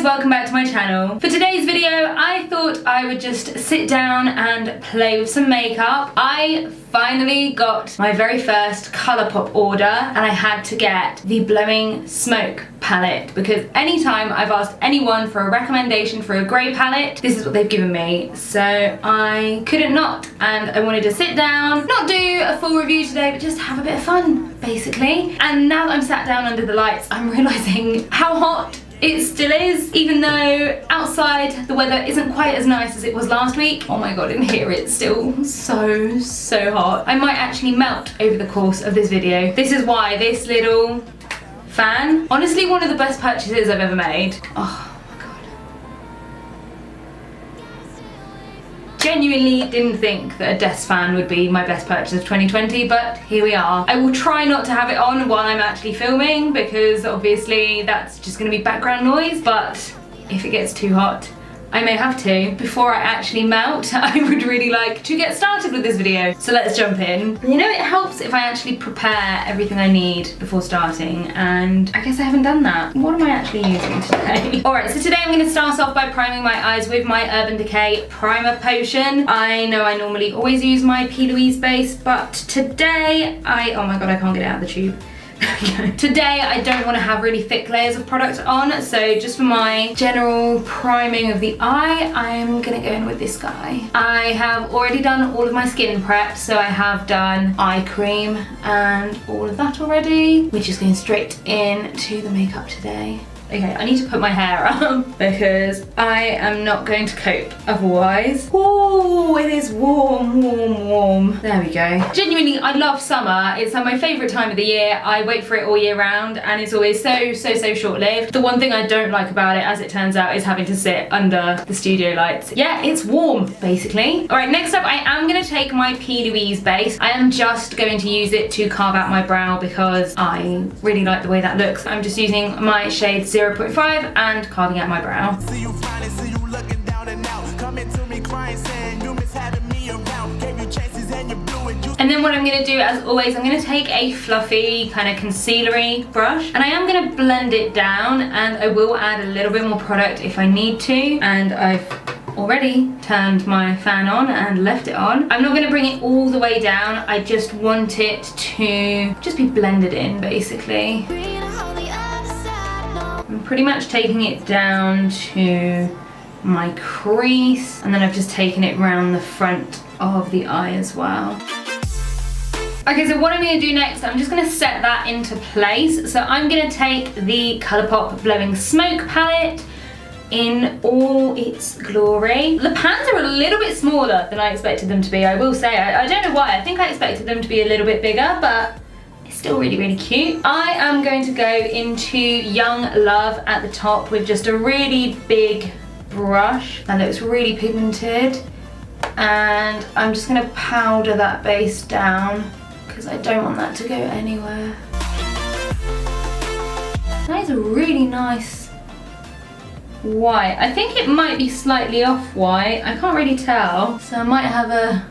welcome back to my channel. For today's video, I thought I would just sit down and play with some makeup. I finally got my very first Colourpop order and I had to get the Blowing Smoke palette because anytime I've asked anyone for a recommendation for a grey palette, this is what they've given me. So I couldn't not, and I wanted to sit down, not do a full review today, but just have a bit of fun, basically. And now that I'm sat down under the lights, I'm realising how hot it still is, even though outside the weather isn't quite as nice as it was last week. Oh my god, in here it's still so hot. I might actually melt over the course of this video. This is why this little fan, honestly one of the best purchases I've ever made. Oh my god. Genuinely didn't think that a desk fan would be my best purchase of 2020, but here we are. I will try not to have it on while I'm actually filming because obviously that's just going to be background noise, but if it gets too hot, I may have to. Before I actually melt, I would really like to get started with this video. So let's jump in. You know, it helps if I actually prepare everything I need before starting, and I guess I haven't done that. What am I actually using today? Alright, so today I'm going to start off by priming my eyes with my Urban Decay Primer Potion. I know I normally always use my P. Louise base, but today oh my god, I can't get it out of the tube. Today I don't want to have really thick layers of product on, so just for my general priming of the eye, I'm gonna go in with this guy. I have already done all of my skin prep, so I have done eye cream and all of that already. We're just going straight into the makeup today. Okay, I need to put my hair up because I am not going to cope otherwise. Oh, it is warm. There we go. Genuinely, I love summer. It's my favourite time of the year. I wait for it all year round and it's always so short-lived. The one thing I don't like about it, as it turns out, is having to sit under the studio lights. Yeah, it's warm, basically. All right, next up, I am going to take my P. Louise base. I am just going to use it to carve out my brow because I really like the way that looks. I'm just using my shade 0.5 and carving out my brow. And then what I'm going to do, as always, I'm going to take a fluffy kind of concealery brush and I am going to blend it down, and I will add a little bit more product if I need to. And I've already turned my fan on and left it on. I'm not going to bring it all the way down, I just want it to just be blended in, basically. I'm pretty much taking it down to my crease, and then I've just taken it round the front of the eye as well. Okay, so what I'm going to do next, I'm just going to set that into place. So I'm going to take the Colourpop Blowing Smoke palette in all its glory. The pans are a little bit smaller than I expected them to be, I will say. I don't know why, I think I expected them to be a little bit bigger, but it's still really cute. I am going to go into Young Love at the top with just a really big brush that looks really pigmented, and I'm just going to powder that base down because I don't want that to go anywhere. That is a really nice white. I think it might be slightly off-white, I can't really tell, so I might have a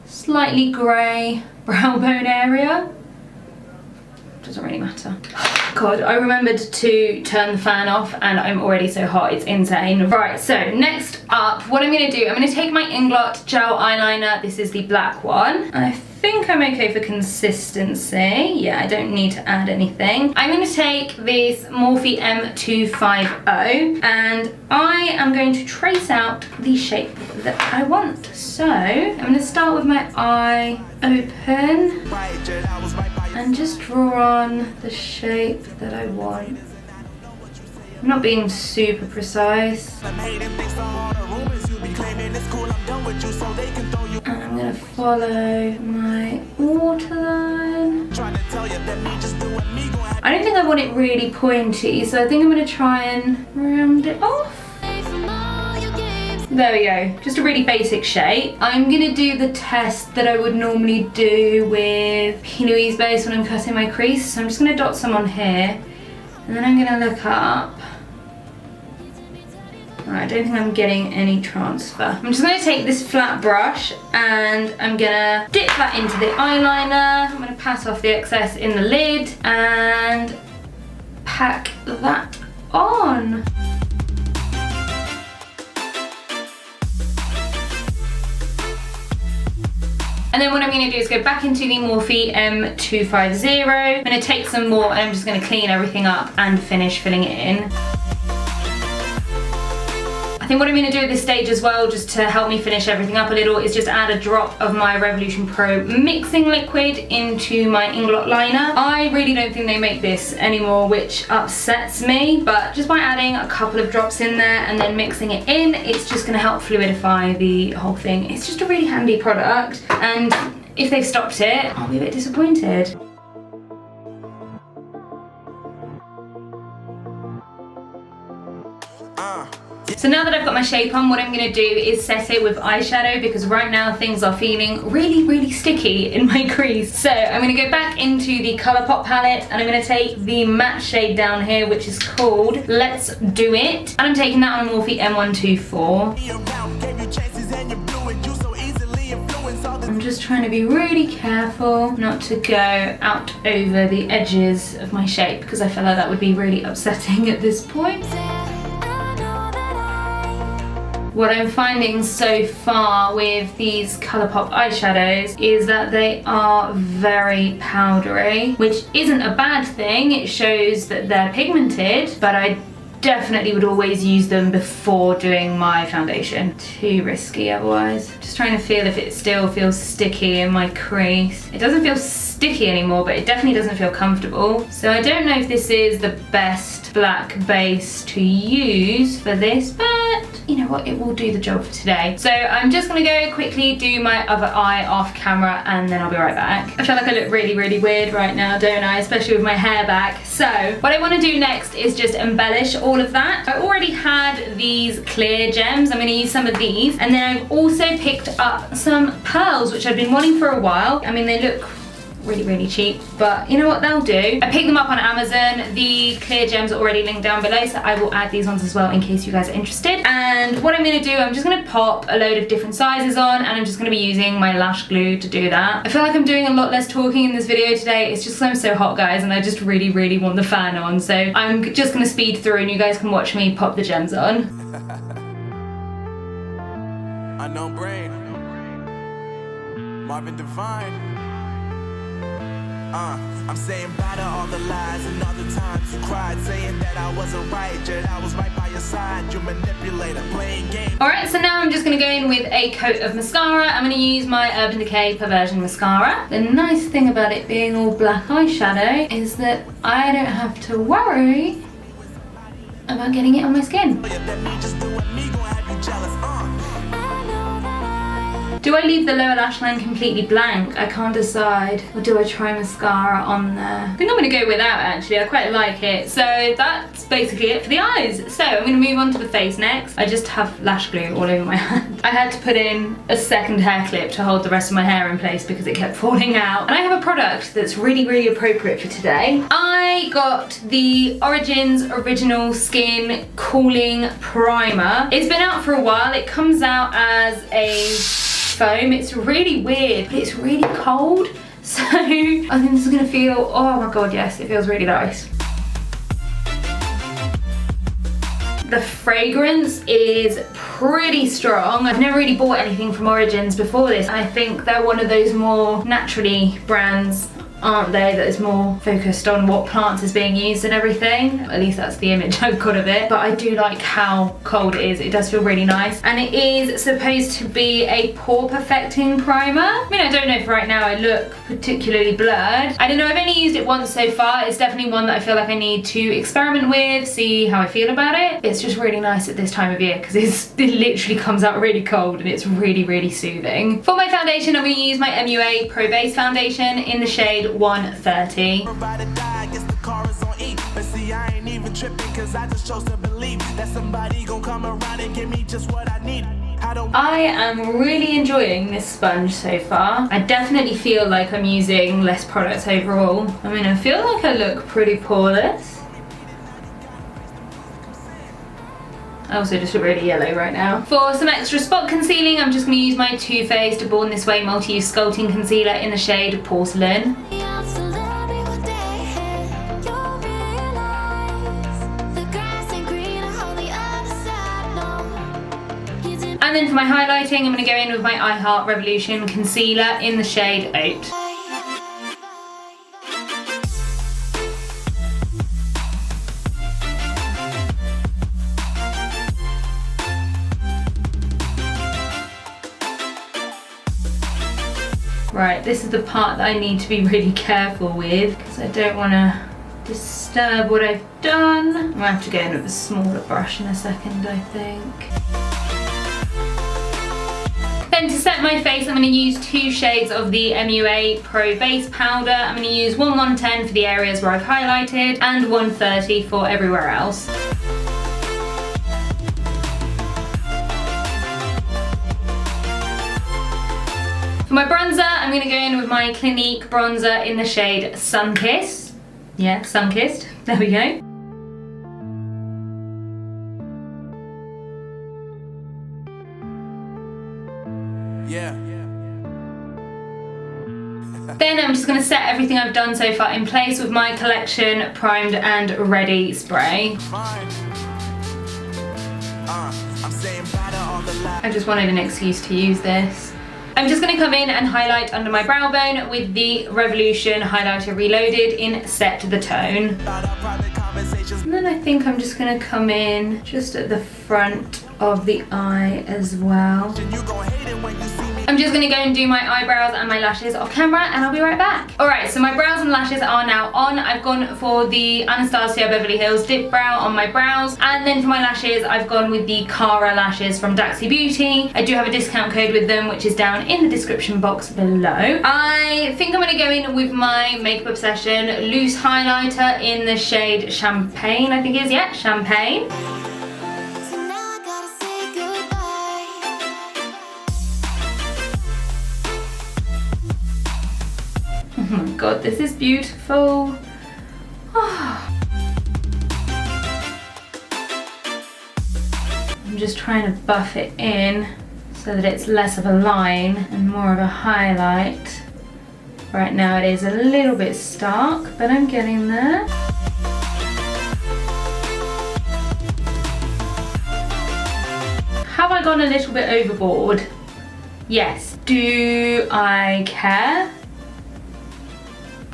slightly grey brow bone area. Doesn't really matter. God, I remembered to turn the fan off and I'm already so hot, it's insane. Right, so next up, what I'm going to do, I'm going to take my Inglot gel eyeliner. This is the black one. I think I'm okay for consistency. Yeah, I don't need to add anything. I'm going to take this Morphe M250 and I am going to trace out the shape that I want. So I'm going to start with my eye open and just draw on the shape that I want. I'm not being super precise. And I'm going to follow my waterline. I don't think I want it really pointy, so I think I'm going to try and round it off. There we go, just a really basic shape. I'm gonna do the test that I would normally do with P. Louise base when I'm cutting my crease. So I'm just gonna dot some on here, and then I'm gonna look up. Right, I don't think I'm getting any transfer. I'm just gonna take this flat brush and I'm gonna dip that into the eyeliner. I'm gonna pat off the excess in the lid and pack that on. And then what I'm going to do is go back into the Morphe M250. I'm going to take some more and I'm just going to clean everything up and finish filling it in. I think what I'm going to do at this stage as well, just to help me finish everything up a little, is just add a drop of my Revolution Pro mixing liquid into my Inglot liner. I really don't think they make this anymore, which upsets me, but just by adding a couple of drops in there and then mixing it in, it's just going to help fluidify the whole thing. It's just a really handy product, and if they've stopped it, I'll be a bit disappointed. So now that I've got my shape on, what I'm going to do is set it with eyeshadow, because right now things are feeling really sticky in my crease. So I'm going to go back into the Colourpop palette and I'm going to take the matte shade down here, which is called Let's Do It. And I'm taking that on a Morphe M124. I'm just trying to be really careful not to go out over the edges of my shape, because I feel like that would be really upsetting at this point. What I'm finding so far with these Colourpop eyeshadows is that they are very powdery, which isn't a bad thing. It shows that they're pigmented, but I definitely would always use them before doing my foundation. Too risky otherwise. Just trying to feel if it still feels sticky in my crease. It doesn't feel sticky anymore, but it definitely doesn't feel comfortable. So I don't know if this is the best black base to use for this, but you know what, it will do the job for today. So I'm just gonna go quickly do my other eye off camera and then I'll be right back. I feel like I look really weird right now, don't I? Especially with my hair back. So what I wanna do next is just embellish all of that. I already had these clear gems. I'm gonna use some of these. And then I've also picked up some pearls, which I've been wanting for a while. I mean, they look really cheap, but you know what, they'll do. I picked them up on Amazon. The clear gems are already linked down below, so I will add these ones as well in case you guys are interested. And what I'm going to do, I'm just going to pop a load of different sizes on, and I'm just going to be using my lash glue to do that. I feel like I'm doing a lot less talking in this video today. It's just because I'm so hot, guys, and I just really want the fan on, so I'm just going to speed through and you guys can watch me pop the gems on. Unknown brain, Marvin Divine. I'm saying bye to all the lies and all the times you cried, saying that I wasn't right, yet I was right by your side. You manipulator, playing games. Alright, so now I'm just going to go in with a coat of mascara. I'm going to use my Urban Decay Perversion Mascara. The nice thing about it being all black eyeshadow is that I don't have to worry about getting it on my skin. Do I leave the lower lash line completely blank? I can't decide. Or do I try mascara on there? I think I'm going to go without, actually. I quite like it. So that's basically it for the eyes. So I'm going to move on to the face next. I just have lash glue all over my hand. I had to put in a second hair clip to hold the rest of my hair in place because it kept falling out. And I have a product that's really appropriate for today. I got the Origins Original Skin Cooling Primer. It's been out for a while. It comes out as a foam. It's really weird, but it's really cold. So I think this is gonna feel, oh my god, yes, it feels really nice. The fragrance is pretty strong. I've never really bought anything from Origins before this. I think they're one of those more naturally brands, aren't they, that is more focused on what plants is being used and everything. At least that's the image I've got of it. But I do like how cold it is. It does feel really nice. And it is supposed to be a pore perfecting primer. I mean, I don't know if right now I look particularly blurred. I don't know, I've only used it once so far. It's definitely one that I feel like I need to experiment with, see how I feel about it. It's just really nice at this time of year because it literally comes out really cold and it's really soothing. For my foundation, I'm going to use my MUA Pro Base Foundation in the shade 130. I am really enjoying this sponge so far. I definitely feel like I'm using less products overall. I mean, I feel like I look pretty poreless. I also just look really yellow right now. For some extra spot concealing, I'm just going to use my Too Faced Born This Way Multi-Use Sculpting Concealer in the shade Porcelain. And then for my highlighting, I'm going to go in with my I Heart Revolution concealer in the shade Oat. Right, this is the part that I need to be really careful with because I don't want to disturb what I've done. I'm gonna have to go in with a smaller brush in a second, I think. Then to set my face, I'm going to use 2 shades of the MUA Pro Base Powder. I'm going to use 110 for the areas where I've highlighted and 130 for everywhere else. For my bronzer, I'm going to go in with my Clinique bronzer in the shade Sunkissed. Yeah, Sunkissed. There we go. Yeah. Then I'm just going to set everything I've done so far in place with my Collection Primed and Ready spray. I just wanted an excuse to use this. I'm just going to come in and highlight under my brow bone with the Revolution Highlighter Reloaded in Set the Tone. And then I think I'm just going to come in just at the front of the eye as well. I'm just going to go and do my eyebrows and my lashes off camera and I'll be right back. Alright, so my brows and lashes are now on. I've gone for the Anastasia Beverly Hills Dip Brow on my brows, and then for my lashes I've gone with the Cara lashes from Daxi Beauty. I do have a discount code with them which is down in the description box below. I think I'm going to go in with my Makeup Obsession loose highlighter in the shade Champagne, I think it is, yeah, Champagne. Oh my god, this is beautiful. Oh. I'm just trying to buff it in so that it's less of a line and more of a highlight. Right now it is a little bit stark, but I'm getting there. Have I gone a little bit overboard? Yes. Do I care?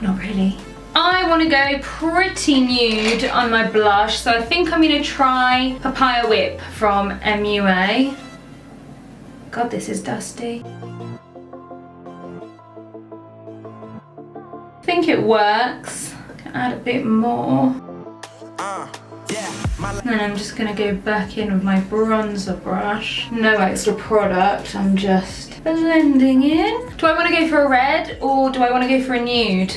Not really. I want to go pretty nude on my blush, so I think I'm going to try Papaya Whip from MUA. God, this is dusty. I think it works. I can add a bit more. And then I'm just going to go back in with my bronzer brush. No extra product, I'm just blending in. Do I want to go for a red or do I want to go for a nude?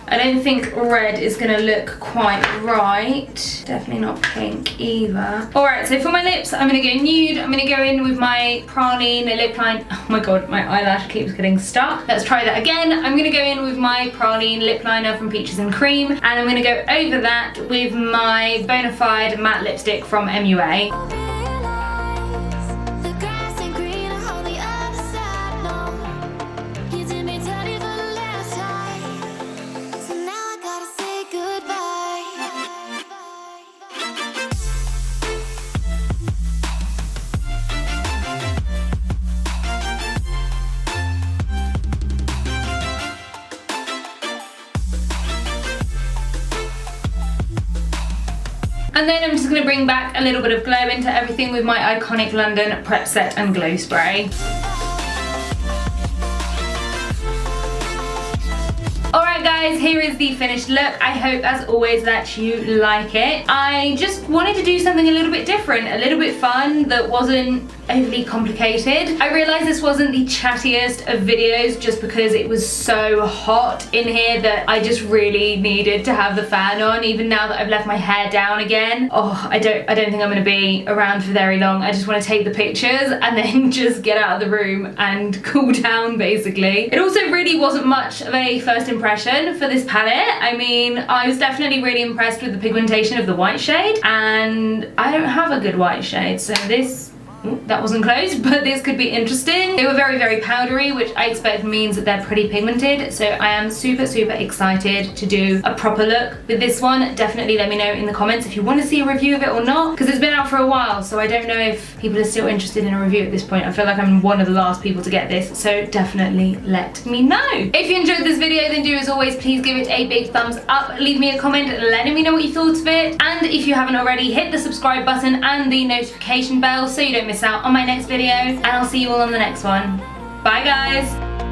I don't think red is going to look quite right. Definitely not pink either. Alright, so for my lips, I'm going to go nude. I'm going to go in with my Praline lip line. Oh my god, my eyelash keeps getting stuck. Let's try that again. I'm going to go in with my Praline lip liner from Peaches and Cream. And I'm going to go over that with my Bonafide matte lipstick from MUA. And then I'm just going to bring back a little bit of glow into everything with my iconic London Prep Set and Glow Spray. Alright guys, here is the finished look. I hope as always that you like it. I just wanted to do something a little bit different, a little bit fun that wasn't overly complicated. I realised this wasn't the chattiest of videos just because it was so hot in here that I just really needed to have the fan on, even now that I've left my hair down again. Oh, I don't think I'm going to be around for very long. I just want to take the pictures and then just get out of the room and cool down basically. It also really wasn't much of a first impression for this palette. I mean, I was definitely really impressed with the pigmentation of the white shade, and I don't have a good white shade, so this Ooh, that wasn't close, but this could be interesting. They were very, very powdery, which I expect means that they're pretty pigmented. So I am super, super excited to do a proper look with this one. Definitely let me know in the comments if you want to see a review of it or not, because it's been out for a while, so I don't know if people are still interested in a review at this point. I feel like I'm one of the last people to get this, so definitely let me know. If you enjoyed this video, then do as always, please give it a big thumbs up. Leave me a comment letting me know what you thought of it. And if you haven't already, hit the subscribe button and the notification bell so you don't miss out on my next video. And I'll see you all on the next one. Bye guys!